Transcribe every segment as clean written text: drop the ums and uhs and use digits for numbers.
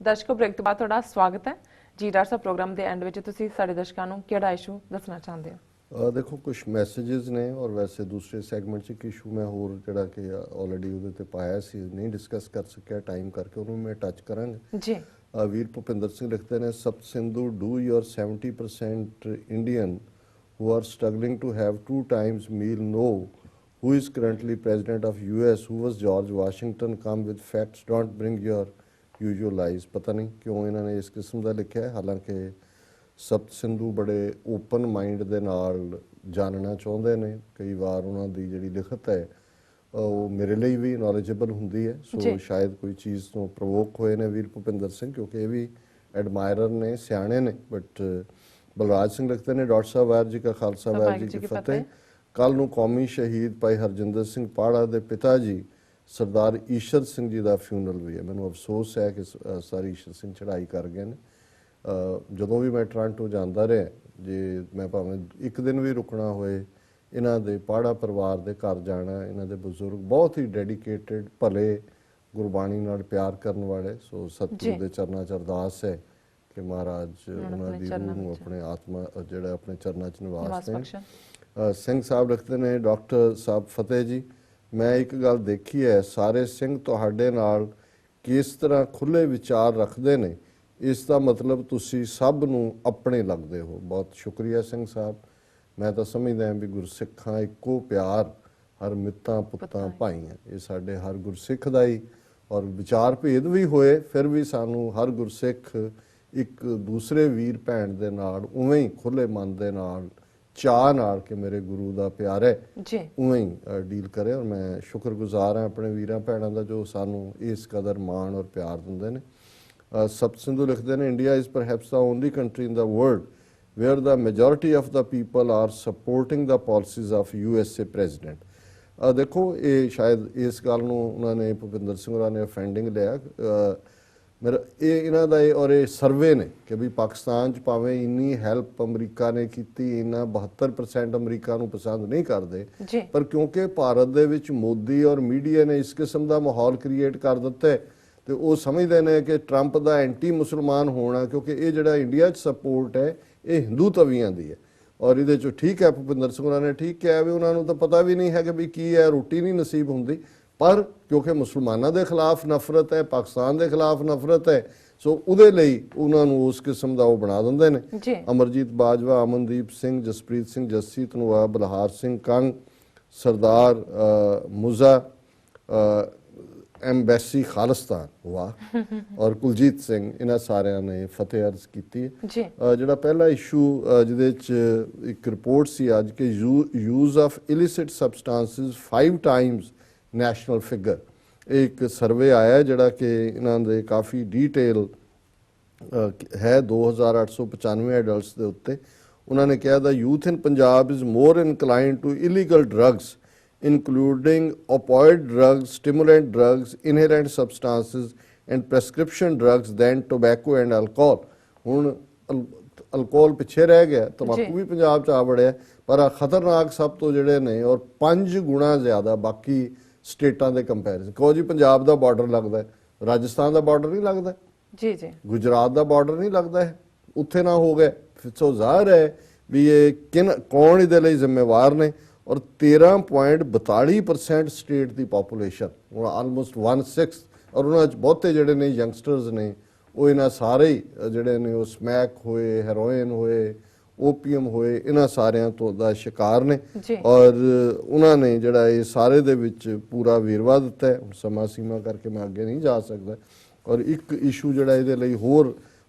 दर्शकों ब्रेक तो बाद थोड़ा स्वागत है जी। डॉक्टर साहब प्रोग्राम के एंड में तुसीं साडे दर्शकों नूं किहड़ा इशू दसना चाहते हो? देखो कुछ मैसेजेस ने और वैसे दूसरे सैगमेंट च एक इशू मैं होर जिहड़ा कि ऑलरेडी उहदे ते पाया सी नहीं डिस्कस कर सकिया टाइम करके उन्होंने मैं टच करांगा जी। वीर भुपिंदर सिंह लिखते हैं सप्त Sindhu do your 70% Indian who are struggling to have 2 times meal know who is currently president of US, who was George Washington, come with facts, don't bring your usual lies। पता नहीं क्यों इन्होंने इस किस्म का लिखा है, हालांकि सप्त सिंधु बड़े ओपन माइंड दे नाल जानना चाहते हैं। कई बार उन्हों की जी लिखत है वो मेरे लिए भी नॉलेजेबल होंगी है, सो शायद कोई चीज़ तो प्रवोक होए ने वीर भुपिंदर सिंह, क्योंकि ये भी एडमायरर ने सियाणे ने। बट बलराज सिंह लिखते हैं डॉक्टर साहब वाहिगुरू जी का खालसा वाहिगुरू जी की फतेह। कल नूं कौमी शहीद भाई हरजिंदर सिंह पाड़ा के पिता जी सरदार ईशर सिंह जी का फ्यूनरल भी है। मैनूं अफसोस है कि सर ईशर सिंह चढ़ाई कर गए हैं। जदों भी मैं टोरंटो जाता रहा जे मैं भावें एक दिन भी रुकना होए इन्हां दे पाड़ा परिवार के घर जाना। इन्हां दे बुजुर्ग बहुत ही डेडिकेटेड भले गुरबाणी नाल प्यार करने वाले। सो सतगुरु के चरनां च अरदास है कि महाराज उन्होंने रूह नूं अपने आत्मा जिहड़ा अपने चरनां च निवास देण। सिंह साहब लिखते हैं डॉक्टर साहब फतेह जी, मैं एक गल देखी है सारे सिंह तुहाडे नाल किस तरह खुले विचार रखते हैं, इसका मतलब तुसी सब नूं अपने लगते हो। बहुत शुक्रिया सिंह साहब। मैं तो समझदा भी गुरसिखां इक्को प्यार हर मित्तां पुत्तां भाईआं, ये साडे हर गुरसिख दा ही। और विचार भेद भी होए फिर भी सानू हर गुरसिख एक दूसरे वीर भैन दे नाल उवें ही खुले मन दे नाल चाह नाल कि मेरे गुरु दा प्यार है उवें ही डील करे। और मैं शुक्रगुजार हाँ अपने वीरां भैनां दा जो सानू इस कदर मान और प्यार दिंदे ने। सप्त सिंधु लिखते हैं India is perhaps the only country in the world where the majority of the people are supporting the policies of USA president. देखो ये शायद इस गल नूं उन्होंने भुपिंदर सिंह होरां ने ऑफेंडिंग लिया। मेरा ये इन्हां दा और ये सर्वे ने कि भी पाकिस्तान च भावें इन्नी हैल्प अमरीका ने की, इन्ना 72% अमरीका नूं पसंद नहीं करते, पर क्योंकि भारत दे विच मोदी और मीडिया ने इस किस्म का माहौल क्रिएट कर दिता है तो वो समझते हैं कि ट्रंप का एंटी मुसलमान होना, क्योंकि ये जिहड़ा इंडिया च सपोर्ट है ये हिंदू तवियां दी है। और ये ठीक है भुपिंदर सिंह ने ठीक कहा भी उन्होंने तो पता भी नहीं है कि भी की है, रोटी नहीं नसीब होंगी, पर क्योंकि मुसलमानों के खिलाफ नफरत है, पाकिस्तान के खिलाफ नफरत है, सो उहदे लई उन्होंने उस किस्म का वो बना देंदे ने। अमरजीत बाजवा, अमनदीप सिंह, जसप्रीत सिंह जस्सी, धनोआ, बलहार सिंह कंग, सरदार मुजा, एम्बेसी खालिस्तान वाह और कुलजीत सिंह, इन्हां सारिਆਂ ने फतेह अर्ज की। जिहड़ा पहला इशू जिहदे च एक रिपोर्ट सी अज के use of illicit substances 5 times national figure, एक सर्वे आया जिहड़ा कि इन्हां दे काफ़ी डिटेल है 2895 एडल्ट्स के उत्ते। उन्होंने कहा the youth in Punjab is more inclined to illegal drugs including opioid drugs, stimulant drugs, inherent substances and prescription drugs than tobacco and alcohol। हुण अल्कोहल पिछे रह गया, तंबाकू भी पंजाब च आ वड़िया, पर खतरनाक सब तो जिहड़े ने और 5 गुणा ज़्यादा बाकी स्टेटां दे कंपैरिजन। कहो जी पंजाब दा बॉर्डर लगदा है, राजस्थान दा बॉर्डर नहीं लगदा जी, गुजरात दा बॉर्डर नहीं लगदा है, उत्थे ना हो गए। सो ज़ाहिर है भी ये कौन इहदे लई जिम्मेवार ने। और 13.42% स्टेट की पॉपूलेशन हूँ आलमोस्ट 1/6, और उन्होंने बहुते जोड़े ने यंगस्टर्स ने वो इन्ह सारे ही जोड़े ने स्मैक होए, हेरोइन होए, ओपीएम होए, इन्ह सारिया तो दा शिकार ने। और उन्होंने जोड़ा ये सारे दे विच पूरा वेरवा दिता है। समा सीमा करके मैं अगे नहीं जा सकता। और एक इशू जोड़ा ये होर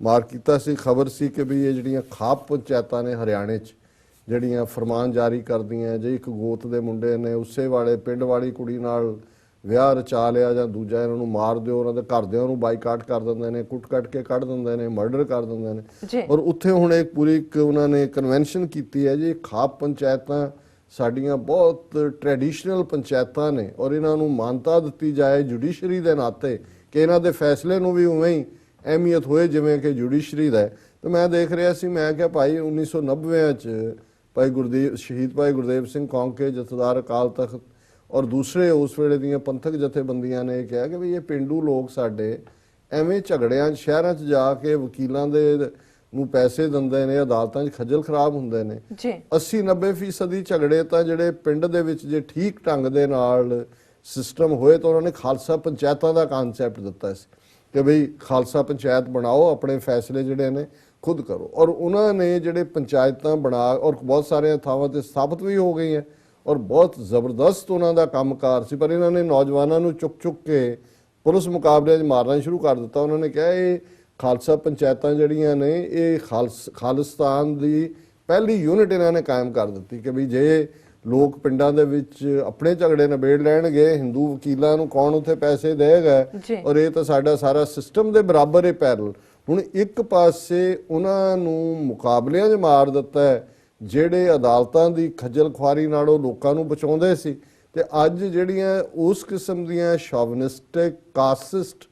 मार किया सी, खबर सी कि भी ये जड़ियाँ खाप पंचायतां ने हरियाणे च ਜਿਹੜੀਆਂ फरमान जारी करदियां जे एक गोत के मुंडे ने उसे वाले पिंड वाली कुड़ी नाल विआह रचा लिया जां दूजा इन्हां नूं मार दिओ, उन्हां दे घरदिआं नूं बाईकाट कर दिंदे ने, कुट कट के कढ दिंदे ने, मर्डर कर दिंदे ने। और उत्थे हुण एक पूरी उन्होंने कन्वेंशन की है जी खाप पंचायतां साडियां बहुत ट्रैडिशनल पंचायतां ने और इन्हां नूं मानता दित्ती जाए जुडिशरी दे नाते कि इन्हां दे फैसले नूं भी उवें ही अहमियत होए जिवें कि जुडिशरी दा। तो मैं देख रहा सी, मैं क्या भाई 1990 च भाई गुरदेव शहीद भाई गुरदेव सिंह कौंके जथेदार अकाल तख्त और दूसरे उस वेले दीयां पंथक जथेबंदियां ने कहा कि भी ये पेंडू लोग साडे ਐਵੇਂ ਝਗੜਿਆਂ 'ਚ ਸ਼ਹਿਰਾਂ 'ਚ ਜਾ ਕੇ ਵਕੀਲਾਂ ਦੇ ਨੂੰ ਪੈਸੇ ਦਿੰਦੇ ਨੇ, ਅਦਾਲਤਾਂ 'ਚ ਖੱਜਲ ਖਰਾਬ ਹੁੰਦੇ ਨੇ। ਜੀ 80-90% ਝਗੜੇ ਤਾਂ ਜਿਹੜੇ ਪਿੰਡ ਦੇ ਵਿੱਚ ਜੇ ਠੀਕ ਢੰਗ ਦੇ ਨਾਲ ਸਿਸਟਮ ਹੋਏ ਤਾਂ ਉਹਨਾਂ ਨੇ ਖਾਲਸਾ ਪੰਚਾਇਤਾਂ ਦਾ ਕਨਸੈਪਟ ਦਿੱਤਾ ਸੀ ਕਿ ਬਈ ਖਾਲਸਾ ਪੰਚਾਇਤ ਬਣਾਓ, ਆਪਣੇ ਫੈਸਲੇ ਜਿਹੜੇ ਨੇ ਖੁਦ ਕਰੋ। ਔਰ ਉਹਨਾਂ ਨੇ ਜਿਹੜੇ ਪੰਚਾਇਤਾਂ ਬਣਾ ਔਰ ਬਹੁਤ ਸਾਰੀਆਂ ਥਾਵਾਂ ਤੇ ਸਥਾਪਿਤ ਵੀ ਹੋ ਗਈਆਂ ਔਰ ਬਹੁਤ ਜ਼ਬਰਦਸਤ ਉਹਨਾਂ ਦਾ ਕੰਮਕਾਰ ਸੀ। ਪਰ ਇਹਨਾਂ ਨੇ ਨੌਜਵਾਨਾਂ ਨੂੰ ਚੁੱਕ ਚੁੱਕ ਕੇ ਪੁਲਿਸ ਮੁਕਾਬਲਿਆਂ 'ਚ ਮਾਰਨਾ ਸ਼ੁਰੂ ਕਰ ਦਿੱਤਾ। ਉਹਨਾਂ ਨੇ ਕਿਹਾ ਇਹ ਖਾਲਸਾ ਪੰਚਾਇਤਾਂ ਜਿਹੜੀਆਂ ਨੇ ਇਹ ਖਾਲਿਸਤਾਨ ਦੀ ਪਹਿਲੀ ਯੂਨਿਟ ਇਹਨਾਂ ਨੇ ਕਾਇਮ ਕਰ ਦਿੱਤੀ ਕਿ ਵੀ ਜੇ ਲੋਕ ਪਿੰਡਾਂ ਦੇ ਵਿੱਚ ਆਪਣੇ ਝਗੜੇ ਨਿਬੇੜ ਲੈਣਗੇ, ਹਿੰਦੂ ਵਕੀਲਾਂ ਨੂੰ ਕੌਣ ਉੱਥੇ ਪੈਸੇ ਦੇਗਾ, ਔਰ ਇਹ ਤਾਂ ਸਾਡਾ ਸਾਰਾ ਸਿਸਟਮ ਦੇ ਬਰਾਬਰ ਹੈ ਪੈਰਲ। ਹੁਣ ਇੱਕ ਪਾਸੇ ਉਹਨਾਂ ਨੂੰ ਮੁਕਾਬਲਿਆਂ 'ਚ ਮਾਰ ਦਿੱਤਾ ਹੈ ਜਿਹੜੇ ਅਦਾਲਤਾਂ ਦੀ ਖੱਜਲ ਖੁਆਰੀ ਨਾਲੋਂ ਲੋਕਾਂ ਨੂੰ ਬਚਾਉਂਦੇ ਸੀ, ਤੇ ਅੱਜ ਜਿਹੜੀਆਂ ਉਸ ਕਿਸਮ ਦੀਆਂ ਸ਼ੋਵਨਿਸਟਿਕ ਕਾਸਟਿਸਟ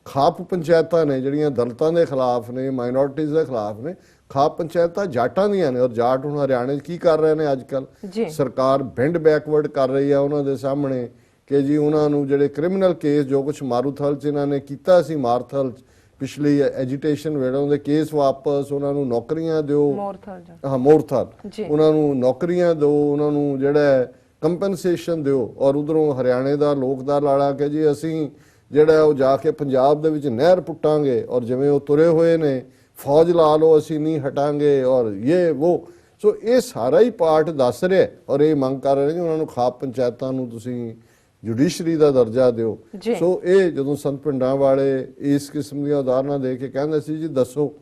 ਖਾਪ ਪੰਚਾਇਤਾਂ ਨੇ ਜਿਹੜੀਆਂ ਦਲਿਤਾਂ ਦੇ ਖਿਲਾਫ ਨੇ, ਮਾਈਨੋਰਟੀਜ਼ ਦੇ ਖਿਲਾਫ ਨੇ। ਖਾਪ ਪੰਚਾਇਤਾਂ ਜਾਟਾਂ ਦੀਆਂ ਨੇ ਔਰ ਜਾਟ ਹੁਣ ਹਰਿਆਣੇ 'ਚ ਕੀ ਕਰ ਰਹੇ ਨੇ ਅੱਜ ਕੱਲ੍ਹ ਸਰਕਾਰ ਬੈਂਡ ਬੈਕਵਰਡ ਕਰ ਰਹੀ ਆ ਉਹਨਾਂ ਦੇ ਸਾਹਮਣੇ ਕਿ ਜੀ ਉਹਨਾਂ ਨੂੰ ਜਿਹੜੇ ਕ੍ਰਿਮੀਨਲ ਕੇਸ ਜੋ ਕੁਝ ਮਾਰੂਥਲ 'ਚ ਇਹਨਾਂ ਨੇ ਕੀਤਾ ਸੀ, ਮਾਰਥਲ 'ਚ ਪਿਛਲੀ ਐਜੀਟੇਸ਼ਨ ਵੇਲੇ ਦੇ ਕੇਸ ਵਾਪਸ, ਉਹਨਾਂ ਨੂੰ ਨੌਕਰੀਆਂ ਦਿਓ, ਮੋਰਥਲ ਉਹਨਾਂ ਨੂੰ ਨੌਕਰੀਆਂ ਦਿਓ, ਉਹਨਾਂ ਨੂੰ ਜਿਹੜਾ ਕੰਪਨਸੇਸ਼ਨ ਦਿਓ। ਔਰ ਉਧਰੋਂ ਹਰਿਆਣੇ ਦਾ ਲੋਕ ਦਾ ਲਾੜਾ ਕਿ ਜੀ ਅਸੀਂ ਜਿਹੜਾ ਉਹ ਜਾ ਕੇ ਪੰਜਾਬ ਦੇ ਵਿੱਚ ਨਹਿਰ ਪੁੱਟਾਂਗੇ ਔਰ ਜਿਵੇਂ ਉਹ ਤੁਰੇ ਹੋਏ ਨੇ ਫੌਜ ਲਾ ਲਓ ਅਸੀਂ ਨਹੀਂ ਹਟਾਂਗੇ ਔਰ ਇਹ ਉਹ। ਸੋ ਇਹ ਸਾਰਾ ਹੀ ਪਾਰਟ ਦੱਸ ਰਿਹਾ ਔਰ ਇਹ ਮੰਗ ਕਰ ਰਹੇ ਕਿ ਉਹਨਾਂ ਨੂੰ ਖਾਪ ਪੰਚਾਇਤਾਂ ਨੂੰ ਤੁਸੀਂ ਜੁਡੀਸ਼ਰੀ ਦਾ ਦਰਜਾ ਦਿਓ। ਸੋ ਇਹ ਜਦੋਂ ਸੰਤ ਪਿੰਡਾਂ ਵਾਲੇ ਇਸ ਕਿਸਮ ਦੀਆਂ ਉਦਾਹਰਨਾਂ ਦੇ ਕੇ ਕਹਿੰਦੇ ਸੀ ਜੀ ਦੱਸੋ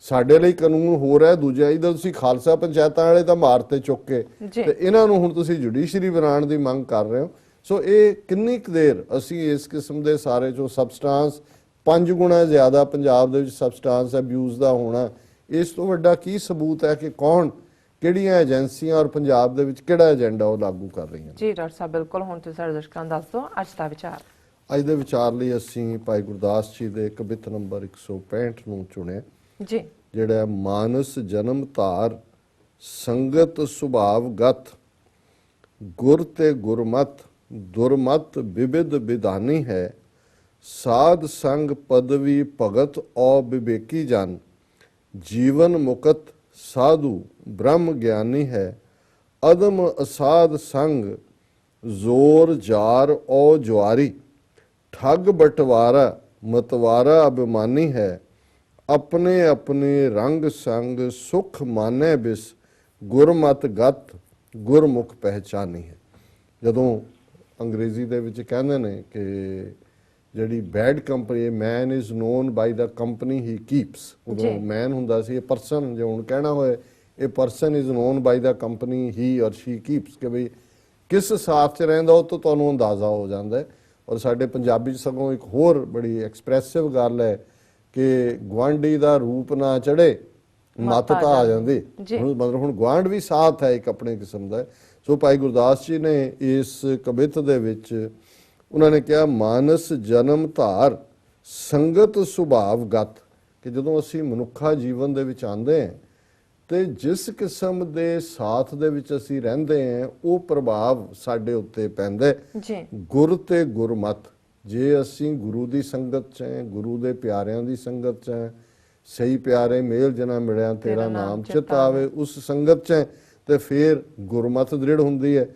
ਸਾਡੇ ਲਈ ਕਾਨੂੰਨ ਹੋ ਰਿਹਾ, ਦੂਜਾ ਇਹਦਾ ਤੁਸੀਂ ਖਾਲਸਾ ਪੰਚਾਇਤਾਂ ਵਾਲੇ ਤਾਂ ਮਾਰਤੇ ਚੁੱਕ ਕੇ ਤੇ ਇਹਨਾਂ ਨੂੰ ਹੁਣ ਤੁਸੀਂ ਜੁਡੀਸ਼ਰੀ ਬਣਾਉਣ ਦੀ ਮੰਗ ਕਰ ਰਹੇ ਹੋ। ਸੋ ਇਹ ਕਿੰਨੀ ਕੁ ਦੇਰ ਅਸੀਂ ਇਸ ਕਿਸਮ ਦੇ ਸਾਰੇ ਜੋ ਸਬਸਟੈਂਸ 5 ਗੁਣਾ ਜ਼ਿਆਦਾ ਪੰਜਾਬ ਦੇ ਵਿੱਚ ਸਬਸਟੈਂਸ ਅਬਿਊਜ਼ ਦਾ ਹੋਣਾ, ਇਸ ਤੋਂ ਵੱਡਾ ਕੀ ਸਬੂਤ ਹੈ ਕਿ ਕੌਣ ਕਿਹੜੀਆਂ ਏਜੰਸੀਆਂ ਔਰ ਪੰਜਾਬ ਦੇ ਵਿੱਚ ਕਿਹੜਾ ਏਜੰਡਾ ਉਹ ਲਾਗੂ ਕਰ ਰਹੀਆਂ। ਜੀ ਡਾਕਟਰ ਸਾਹਿਬ ਬਿਲਕੁਲ, ਹੁਣ ਤੁਸੀਂ ਸਾਡੇ ਦਰਸ਼ਕਾਂ ਨੂੰ ਦੱਸ ਦਿਓ ਅੱਜ ਦਾ ਵਿਚਾਰ। ਅੱਜ ਦੇ ਵਿਚਾਰ ਲਈ ਅਸੀਂ ਭਾਈ ਗੁਰਦਾਸ ਜੀ ਦੇ ਕਵਿਤ ਨੰਬਰ 165 ਨੂੰ ਚੁਣਿਆ ਜੀ, ਜਿਹੜਾ ਮਾਨਸ ਜਨਮ ਧਾਰ ਸੰਗਤ ਸੁਭਾਵ ਗਤ ਗੁਰ ਤੇ ਗੁਰਮਤ ਦੁਰਮਤ ਵਿਵਿਧ ਵਿਧਾਨੀ ਹੈ ਸਾਧ ਸੰਗ ਪਦਵੀ ਭਗਤ ਔ ਵਿਵੇਕੀ ਜਨ ਜੀਵਨ ਮੁਕਤ ਸਾਧੂ ਬ੍ਰਹਮ ਗਿਆਨੀ ਹੈ ਅਦਮ ਅਸਾਧ ਸੰਗ ਜ਼ੋਰ ਜਾਰ ਔ ਜੁਆਰੀ ਠੱਗ ਬਟਵਾਰਾ ਮਤਵਾਰਾ ਅਭਿਮਾਨੀ ਹੈ ਆਪਣੇ ਆਪਣੇ ਰੰਗ ਸੰਗ ਸੁਖ ਮਾਨੈ ਬਿਸ ਗੁਰਮਤ ਗਤ ਗੁਰਮੁਖ ਪਹਿਚਾਨੀ ਹੈ। ਜਦੋਂ ਅੰਗਰੇਜ਼ੀ ਦੇ ਵਿੱਚ ਕਹਿੰਦੇ ਨੇ ਕਿ ਜਿਹੜੀ bad company, man is known by the company he keeps, ਉਦੋਂ ਮੈਨ ਹੁੰਦਾ ਸੀ ਇਹ ਪਰਸਨ, ਜੇ ਹੁਣ ਕਹਿਣਾ ਹੋਏ ਇਹ person is known by the company he or she keeps ਕਿ ਬਈ ਕਿਸ ਸਾਥ 'ਚ ਰਹਿੰਦਾ ਉਹ ਤੋਂ ਤੁਹਾਨੂੰ ਅੰਦਾਜ਼ਾ ਹੋ ਜਾਂਦਾ ਹੈ। ਔਰ ਸਾਡੇ ਪੰਜਾਬੀ 'ਚ ਸਗੋਂ ਇੱਕ ਹੋਰ ਬੜੀ ਐਕਸਪ੍ਰੈਸਿਵ ਗੱਲ ਹੈ ਕਿ ਗੁਆਂਢੀ ਦਾ ਰੂਪ ਨਾ ਚੜੇ ਮੱਤ ਤਾਂ ਆ ਜਾਂਦੀ, ਮਤਲਬ ਹੁਣ ਗੁਆਂਢ ਵੀ ਸਾਥ ਹੈ ਇੱਕ ਆਪਣੇ ਕਿਸਮ ਦਾ। ਸੋ ਭਾਈ ਗੁਰਦਾਸ ਜੀ ਨੇ ਇਸ ਕਵਿਤ ਦੇ ਵਿੱਚ ਉਹਨਾਂ ਨੇ ਕਿਹਾ ਮਾਨਸ ਜਨਮ ਧਾਰ ਸੰਗਤ ਸੁਭਾਵ ਗਤ, ਕਿ ਜਦੋਂ ਅਸੀਂ ਮਨੁੱਖਾ ਜੀਵਨ ਦੇ ਵਿੱਚ ਆਉਂਦੇ ਹਾਂ ਤੇ ਜਿਸ ਕਿਸਮ ਦੇ ਸਾਥ ਦੇ ਵਿੱਚ ਅਸੀਂ ਰਹਿੰਦੇ ਹਾਂ ਉਹ ਪ੍ਰਭਾਵ ਸਾਡੇ ਉੱਤੇ ਪੈਂਦਾ ਗੁਰ ਤੇ ਗੁਰਮਤ। ਜੇ ਅਸੀਂ ਗੁਰੂ ਦੀ ਸੰਗਤ 'ਚ ਹੈ, ਗੁਰੂ ਦੇ ਪਿਆਰਿਆਂ ਦੀ ਸੰਗਤ 'ਚ ਹੈ, ਸਹੀ ਪਿਆਰੇ ਮੇਲ ਜਨਾ ਮਿਲਿਆ ਤੇਰਾ ਨਾਮ ਚਿਤ ਆਵੇ ਉਸ ਸੰਗਤ 'ਚ ਹੈ ਤੇ ਫਿਰ ਗੁਰਮਤ ਦ੍ਰਿੜ ਹੁੰਦੀ ਹੈ।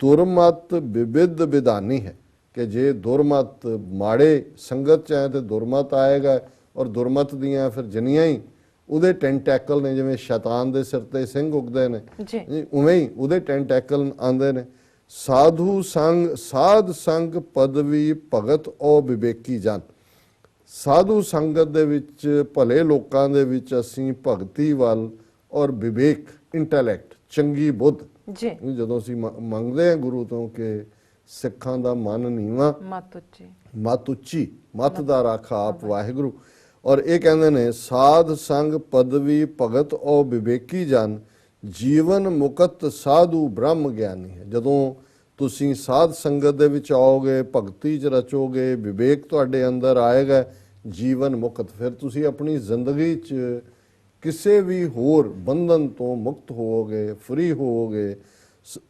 ਦੁਰਮਤ ਵਿਵਿਧ ਵਿਧਾਨੀ ਹੈ ਕਿ ਜੇ ਦੁਰਮਤ ਮਾੜੇ ਸੰਗਤ 'ਚ ਹੈ ਤੇ ਦੁਰਮਤ ਆਏਗਾ ਔਰ ਦੁਰਮਤ ਦੀਆਂ ਫਿਰ ਜਿੰਨੀਆਂ ਹੀ ਉਹਦੇ ਟੈਂਟੈਕਲ ਨੇ, ਜਿਵੇਂ ਸ਼ੈਤਾਨ ਦੇ ਸਿਰ ਤੇ ਸਿੰਘ ਉੱਗਦੇ ਨੇ ਉਵੇਂ ਹੀ ਉਹਦੇ ਟੈਂਟੈਕਲ ਆਉਂਦੇ ਨੇ। ਸਾਧੂ ਸੰਗ ਸਾਧ ਸੰਗ ਪਦਵੀ ਭਗਤ ਔ ਵਿਵੇਕੀ ਜਨ, ਸਾਧੂ ਸੰਗਤ ਦੇ ਵਿੱਚ ਭਲੇ ਲੋਕਾਂ ਦੇ ਵਿੱਚ ਅਸੀਂ ਭਗਤੀ ਵੱਲ ਔਰ ਵਿਵੇਕ ਇੰਟੈਲੈਕਟ ਚੰਗੀ ਬੁੱਧ ਜਦੋਂ ਅਸੀਂ ਮੰਗਦੇ ਹਾਂ ਗੁਰੂ ਤੋਂ ਕਿ ਸਿੱਖਾਂ ਦਾ ਮਨ ਨੀਵਾਂ ਮਤ ਉੱਚੀ ਮਤ ਦਾ ਰਾਖਾ ਆਪ ਵਾਹਿਗੁਰੂ। ਔਰ ਇਹ ਕਹਿੰਦੇ ਨੇ ਸਾਧ ਸੰਗ ਪਦਵੀ ਭਗਤ ਔ ਵਿਵੇਕੀ ਜਨ ਜੀਵਨ ਮੁਕਤ ਸਾਧੂ ਬ੍ਰਹਮ ਗਿਆਨੀ ਹੈ। ਜਦੋਂ ਤੁਸੀਂ ਸਾਧ ਸੰਗਤ ਦੇ ਵਿੱਚ ਆਓਗੇ, ਭਗਤੀ 'ਚ ਰਚੋਗੇ, ਵਿਵੇਕ ਤੁਹਾਡੇ ਅੰਦਰ ਆਏਗਾ, ਜੀਵਨ ਮੁਕਤ, ਫਿਰ ਤੁਸੀਂ ਆਪਣੀ ਜ਼ਿੰਦਗੀ 'ਚ ਕਿਸੇ ਵੀ ਹੋਰ ਬੰਧਨ ਤੋਂ ਮੁਕਤ ਹੋਵੋਗੇ, ਫਰੀ ਹੋਵੋਗੇ।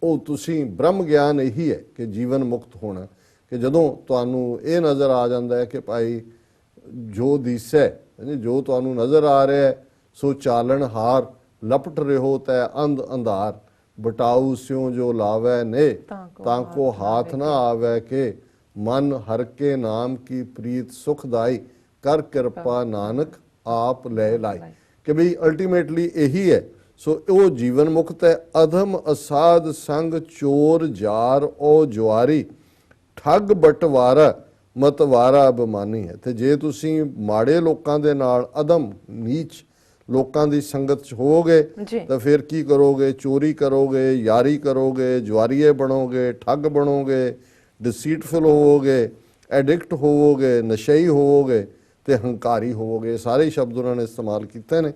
ਉਹ ਤੁਸੀਂ ਬ੍ਰਹਮ ਗਿਆਨ ਇਹੀ ਹੈ ਕਿ ਜੀਵਨ ਮੁਕਤ ਹੋਣਾ, ਕਿ ਜਦੋਂ ਤੁਹਾਨੂੰ ਇਹ ਨਜ਼ਰ ਆ ਜਾਂਦਾ ਹੈ ਕਿ ਭਾਈ ਜੋ ਦਿਸੈ ਜੋ ਤੁਹਾਨੂੰ ਨਜ਼ਰ ਆ ਰਿਹਾ ਹੈ, ਸੋ ਚਾਲਣ ਹਾਰ ਲਪਟ ਰਿਹੋ ਤੈ ਅੰਧ ਅੰਧਾਰ, ਬਟਾਊ ਸਿਉ ਜੋ ਲਾਵੈ ਨੇ ਤਾਂ ਕੋ ਹਾਥ ਨਾ ਆਵੈ ਕੇ, ਮਨ ਹਰ ਕੇ ਨਾਮ ਕੀ ਪ੍ਰੀਤ ਸੁਖਦਾਈ, ਕਰ ਕਿਰਪਾ ਨਾਨਕ ਆਪ ਲੈ ਲਾਈ। ਕਿ ਬਈ ਅਲਟੀਮੇਟਲੀ ਇਹੀ ਹੈ। ਸੋ ਉਹ ਜੀਵਨ ਮੁਕਤ ਹੈ। ਅਧਮ ਅਸਾਧ ਸੰਗ ਚੋਰ ਜਾਰ ਉਹ ਜੁਆਰੀ, ਠੱਗ ਬਟਵਾਰਾ ਮਤਵਾਰਾ ਅਭਿਮਾਨੀ ਹੈ। ਤੇ ਜੇ ਤੁਸੀਂ ਮਾੜੇ ਲੋਕਾਂ ਦੇ ਨਾਲ ਅਧਮ ਨੀਚ ਲੋਕਾਂ ਦੀ ਸੰਗਤ ਚ ਹੋਵੋਗੇ ਤਾਂ ਫਿਰ ਕੀ ਕਰੋਗੇ? ਚੋਰੀ ਕਰੋਗੇ, ਯਾਰੀ ਕਰੋਗੇ, ਜੁਆਰੀਏ ਬਣੋਗੇ, ਠੱਗ ਬਣੋਗੇ, ਡਿਸੀਟਫੁਲ ਹੋਵੋਗੇ, ਐਡਿਕਟ ਹੋਵੋਗੇ, ਨਸ਼ਈ ਹੋਵੋਗੇ ਤੇ ਹੰਕਾਰੀ ਹੋਵੋਗੇ। ਸਾਰੇ ਸ਼ਬਦ ਉਹਨਾਂ ਨੇ ਇਸਤੇਮਾਲ ਕੀਤੇ ਨੇ।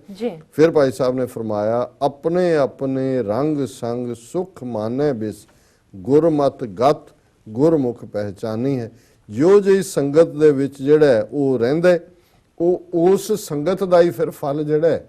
ਫਿਰ ਭਾਈ ਸਾਹਿਬ ਨੇ ਫਰਮਾਇਆ, ਆਪਣੇ ਆਪਣੇ ਰੰਗ ਸੰਗ ਸੁਖ ਮਾਨੈ ਬਿਸ, ਗੁਰਮਤ ਗਤ ਗੁਰਮੁਖ ਪਹਿਚਾਨੀ ਹੈ। ਜੋ ਜਿਹੀ ਸੰਗਤ ਦੇ ਵਿੱਚ ਜਿਹੜਾ ਉਹ ਰਹਿੰਦਾ, ਉਹ ਉਸ ਸੰਗਤ ਦਾ ਹੀ ਫਿਰ ਫਲ ਜਿਹੜਾ ਹੈ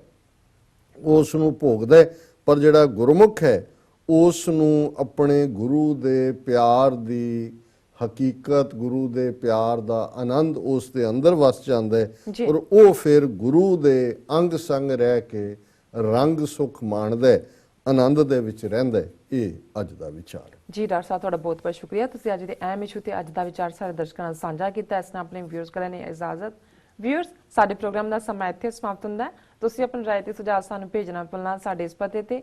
ਉਸ ਨੂੰ ਭੋਗਦਾ। ਪਰ ਜਿਹੜਾ ਗੁਰਮੁਖ ਹੈ ਉਸ ਨੂੰ ਆਪਣੇ ਗੁਰੂ ਦੇ ਪਿਆਰ ਦੀ ਹਕੀਕਤ, ਗੁਰੂ ਦੇ ਪਿਆਰ ਦਾ ਆਨੰਦ ਉਸ ਦੇ ਅੰਦਰ ਵਸ ਜਾਂਦਾ ਹੈ ਔਰ ਉਹ ਫਿਰ ਗੁਰੂ ਦੇ ਅੰਗ ਸੰਗ ਰਹਿ ਕੇ ਰੰਗ ਸੁਖ ਮਾਣਦਾ, ਆਨੰਦ ਦੇ ਵਿੱਚ ਰਹਿੰਦਾ। ਇਹ ਅੱਜ ਦਾ ਵਿਚਾਰ ਜੀ। ਡਾਕਟਰ ਸਾਹਿਬ ਤੁਹਾਡਾ ਬਹੁਤ ਬਹੁਤ ਸ਼ੁਕਰੀਆ, ਤੁਸੀਂ ਅੱਜ ਦੇ ਅਹਿਮ ਇਸ਼ੂ ਤੇ ਅੱਜ ਦਾ ਵਿਚਾਰ ਸਾਰੇ ਦਰਸ਼ਕਾਂ ਨਾਲ ਸਾਂਝਾ ਕੀਤਾ। ਇਸ ਨਾਲ ਆਪਣੇ ਵਿਊਅਰਸ ਕਰਨ ਦੀ ਇਜਾਜ਼ਤ। ਵਿਊਅਰਸ, ਸਾਡੇ ਪ੍ਰੋਗਰਾਮ ਦਾ ਸਮਾਂ ਇੱਥੇ ਸਮਾਪਤ ਹੁੰਦਾ ਹੈ। ਤੁਸੀਂ ਆਪਣੀ ਰਾਏ ਤੇ ਸੁਝਾਅ ਸਾਨੂੰ ਭੇਜਣਾ ਭੁੱਲਣਾ ਸਾਡੇ ਇਸ ਪਤੇ ਤੇ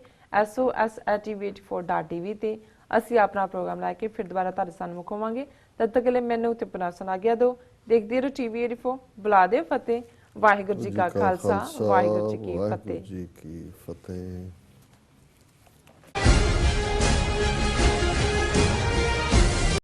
sos@tv84.tv ਤੇ ਅਸੀਂ ਆਪਣਾ ਪ੍ਰੋਗਰਾਮ ਲੈ ਕੇ ਫਿਰ ਦੁਬਾਰਾ ਤੁਹਾਡੇ ਸਾਹਮਣੇ ਮੁਕਾਵਾਂਗੇ। ਤਦ ਤੱਕ ਲਈ ਮੈਨੂੰ ਤੇ ਪੁਨਾਰ ਸੁਣਾ ਗਿਆ ਦੋ। ਦੇਖਦੇ ਰਹੋ TV84, ਬੁਲਾ ਦੇ ਫਤਿਹ। ਵਾਹਿਗੁਰੂ ਜੀ ਕਾ ਖਾਲਸਾ, ਵਾਹਿਗੁਰੂ ਜੀ ਕੀ ਫਤਿਹ।